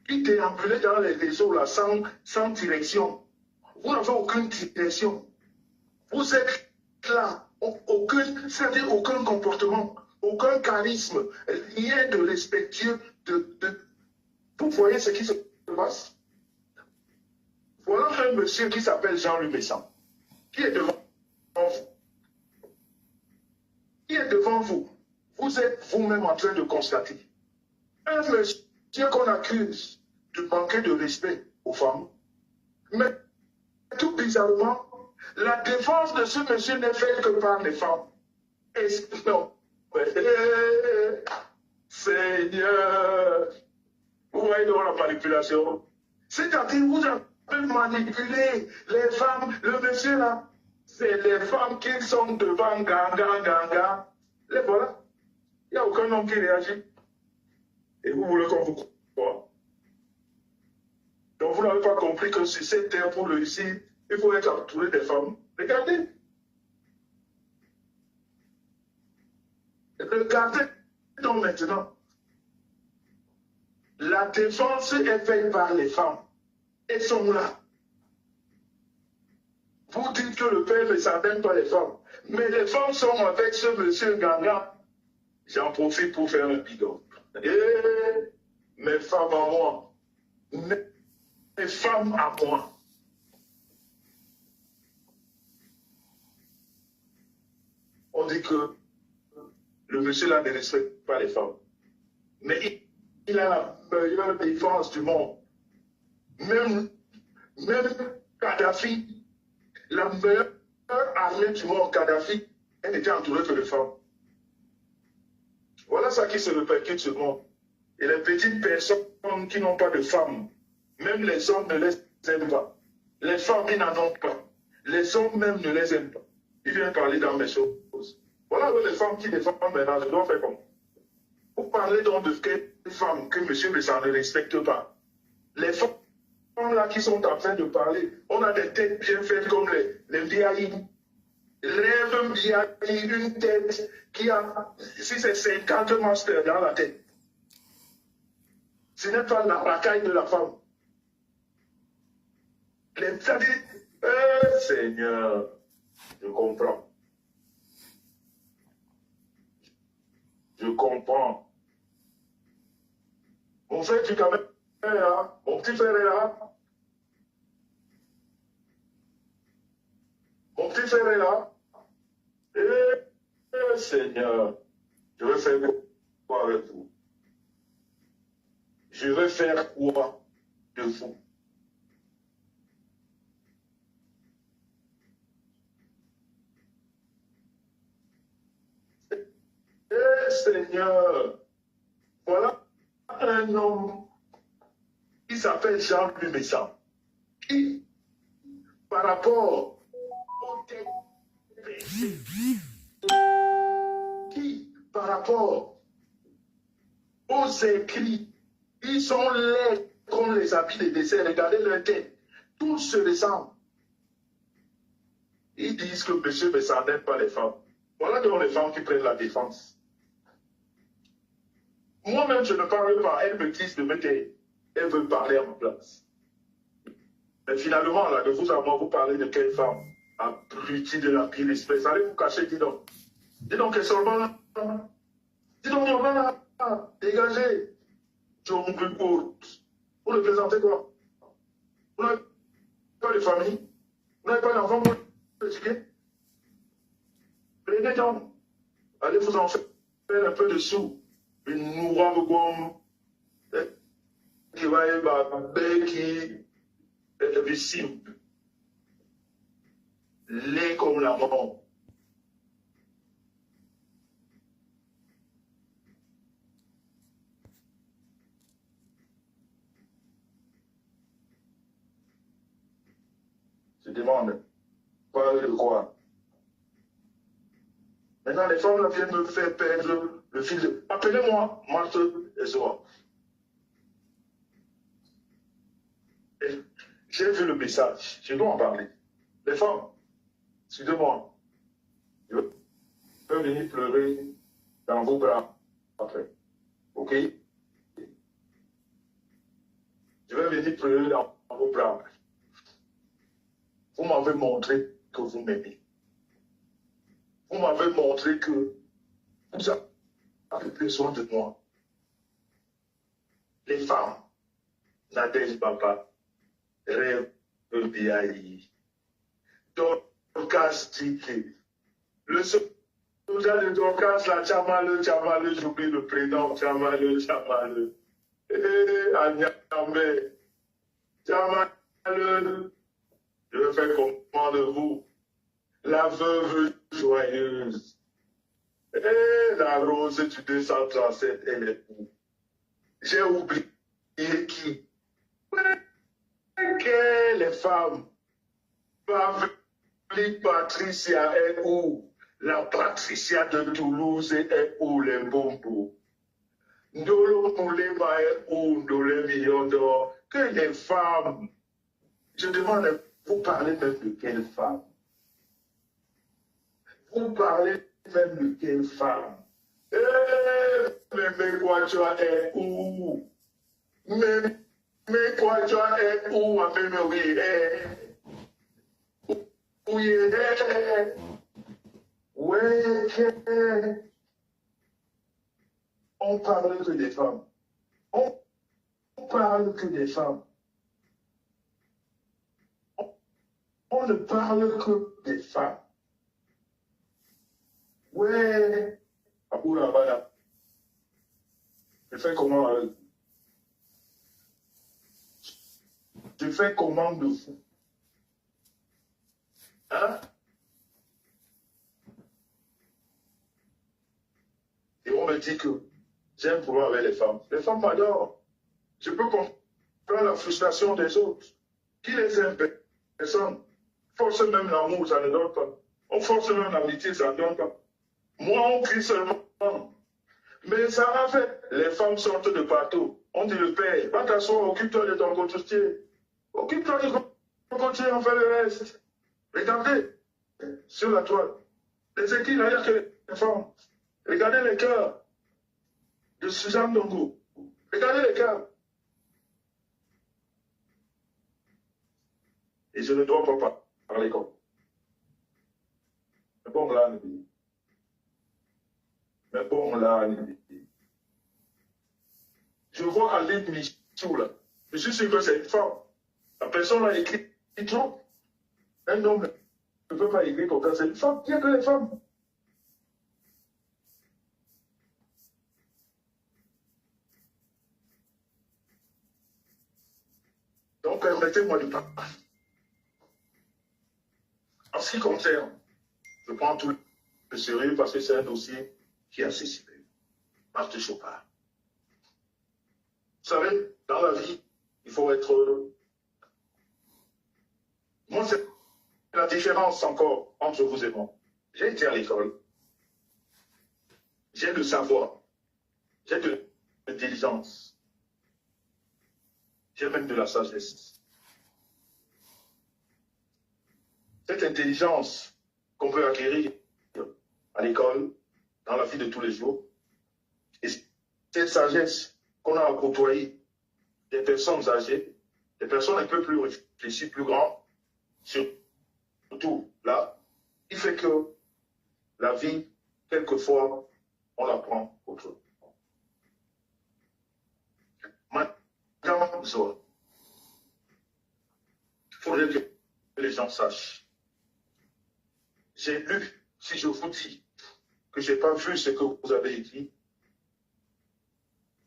qui déambulez dans les réseaux là, sans direction, vous n'avez aucune direction. Vous êtes là, c'est-à-dire aucun comportement, aucun charisme, rien de respectueux. Vous voyez ce qui se passe? Voilà un monsieur qui s'appelle Jean-Louis Messan, qui est devant vous. Qui est devant vous? Vous êtes vous-même en train de constater. Un monsieur qu'on accuse de manquer de respect aux femmes, mais tout bizarrement, la défense de ce monsieur n'est faite que par les femmes. Et non. Seigneur, vous voyez dans la manipulation. C'est-à-dire, vous avez manipulé les femmes. Le monsieur là, c'est les femmes qui sont devant Ganga. Les voilà. Il n'y a aucun homme qui réagit. Et vous voulez qu'on vous croit. Donc vous n'avez pas compris que sur cette terre, pour réussir, il faut être entouré des femmes. Regardez. Regardez donc maintenant. La défense est faite par les femmes. Elles sont là. Vous dites que le père ne s'appelle pas les femmes. Mais les femmes sont avec ce monsieur Ganga. J'en profite pour faire un bidon. Et mes femmes à moi. Mes femmes à moi. On dit que le monsieur là ne respecte pas les femmes. Mais il a la meilleure défense du monde. Même Kadhafi, la meilleure armée du monde, Kadhafi, elle était entourée que de femmes. Voilà ça qui se répercute sur le monde. Et les petites personnes qui n'ont pas de femmes, même les hommes ne les aiment pas. Les femmes, ils n'en ont pas. Les hommes même ne les aiment pas. Ils viennent parler dans mes choses. Voilà les femmes qui défendent maintenant, je dois faire comme. Vous parlez donc de quelles femmes que M. Messan ne respecte pas. Les femmes là qui sont en train de parler, on a des têtes bien faites comme les vieilles. Rêve vieille, une tête qui a, si c'est 50 masters dans la tête. Ce n'est pas la racaille de la femme. C'est-à-dire, Seigneur, je comprends. Je comprends. Mon frère, tu quand même est là. Mon petit frère est là. Mon petit frère est là. Seigneur, je vais faire quoi avec vous? Je vais faire quoi de vous? Seigneur, voilà un homme qui s'appelle Jean-Louis Messan, qui, par rapport au texte, qui, par rapport aux écrits, ils sont laids comme les habits des desserts. Regardez leur tête. Tous se ressemblent. Ils disent que M. Messan n'aime pas les femmes. Voilà donc les femmes qui prennent la défense. Moi-même, je ne parle pas. Elles me disent de me taire. Elles veulent parler à ma place. Mais finalement, là, de vous à moi, vous parlez de quelle femme? Abruti de la pire espèce. Allez vous cacher, dis donc. Dis donc, qu'elles sont là. Dis donc, on va là. Dégagez. John Gould. Vous représentez quoi? Vous n'avez pas de famille? Vous n'avez pas d'enfant pour éduquer? Prenez donc. Allez vous en faire un peu de sous. Une nourra gomme. Qui va être qui est simple. Laid comme la mort. demande, parler de quoi? Maintenant, les femmes là, viennent me faire perdre le fil de... Appelez-moi Marthe et Zoa. J'ai vu le message, je dois en parler. Les femmes, excusez-moi, je peux venir pleurer dans vos bras après. Ok? Je vais venir pleurer dans vos bras. Vous m'avez montré que vous m'aimez. Vous m'avez montré que vous avez besoin de moi. Les femmes, Nadège Baba, Rêve Biaï, Dorcas Tiki, le soldat de Dorcas, la Tchamaleux, j'oublie le prénom, Tchamaleux. Agname, Tchamaleux, je vais faire comment de vous, la veuve joyeuse. La rose du 237, elle est où? J'ai oublié qui? Que les femmes. Pavlik Patricia est où? La Patricia de Toulouse est où? Les bombos. Ndolo Moulema est où? Ndolo Million d'or. Que les femmes. Je demande, vous parlez même de quelle femme? Vous parlez même de quelle femme? Mais quoi tu es où? Mais quoi tu es où? Oui, ouais. On parle que des femmes. On parle que des femmes. On ne parle que des femmes. Ouais. Je fais comment avec vous? Je fais comment de vous? Hein? Et on me dit que j'ai un problème avec les femmes. Les femmes m'adorent. Je peux comprendre la frustration des autres. Qui les aime? Personne. Force même l'amour, ça ne donne pas. On force même l'amitié, ça ne donne pas. Moi, on crie seulement. Mais ça va fait. Les femmes sortent de partout. On dit le père, va t'asseoir, occupe-toi de ton cocotier. Occupe-toi de ton cocotier, on fait le reste. Regardez, sur la toile. Les équipes, là, il n'y a que les femmes. Regardez les cœurs de Suzanne Dongo. Regardez les cœurs. Et je ne dois pas parler comme. Mais bon, là, mais bon, là, je vois Aline Michou, là. Je suis sûr que c'est une femme. La personne a écrit trop. Un homme ne peut pas écrire comme ça, c'est une femme. Il n'y a que les femmes. Donc, permettez-moi de parler. En ce qui concerne, je prends tout le sérieux parce que c'est un dossier qui est assez sérieux. Marthe Chopard. Vous savez, dans la vie, il faut être heureux. Moi, c'est la différence encore entre vous et moi. J'ai été à l'école. J'ai le savoir. J'ai de l'intelligence. J'ai même de la sagesse. Cette intelligence qu'on peut acquérir à l'école, dans la vie de tous les jours, et cette sagesse qu'on a à côtoyer des personnes âgées, des personnes un peu plus réfléchies, plus grandes, surtout là, il fait que la vie, quelquefois, on la prend autrement. Madame Zoa, il faudrait que les gens sachent. J'ai lu, si je vous dis que je n'ai pas vu ce que vous avez écrit,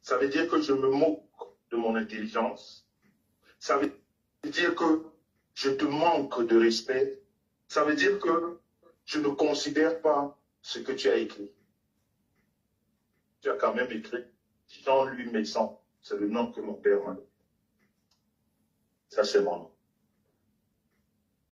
ça veut dire que je me moque de mon intelligence. Ça veut dire que je te manque de respect. Ça veut dire que je ne considère pas ce que tu as écrit. Tu as quand même écrit Jean-Louis Messon. C'est le nom que mon père m'a donné. Ça, c'est mon nom.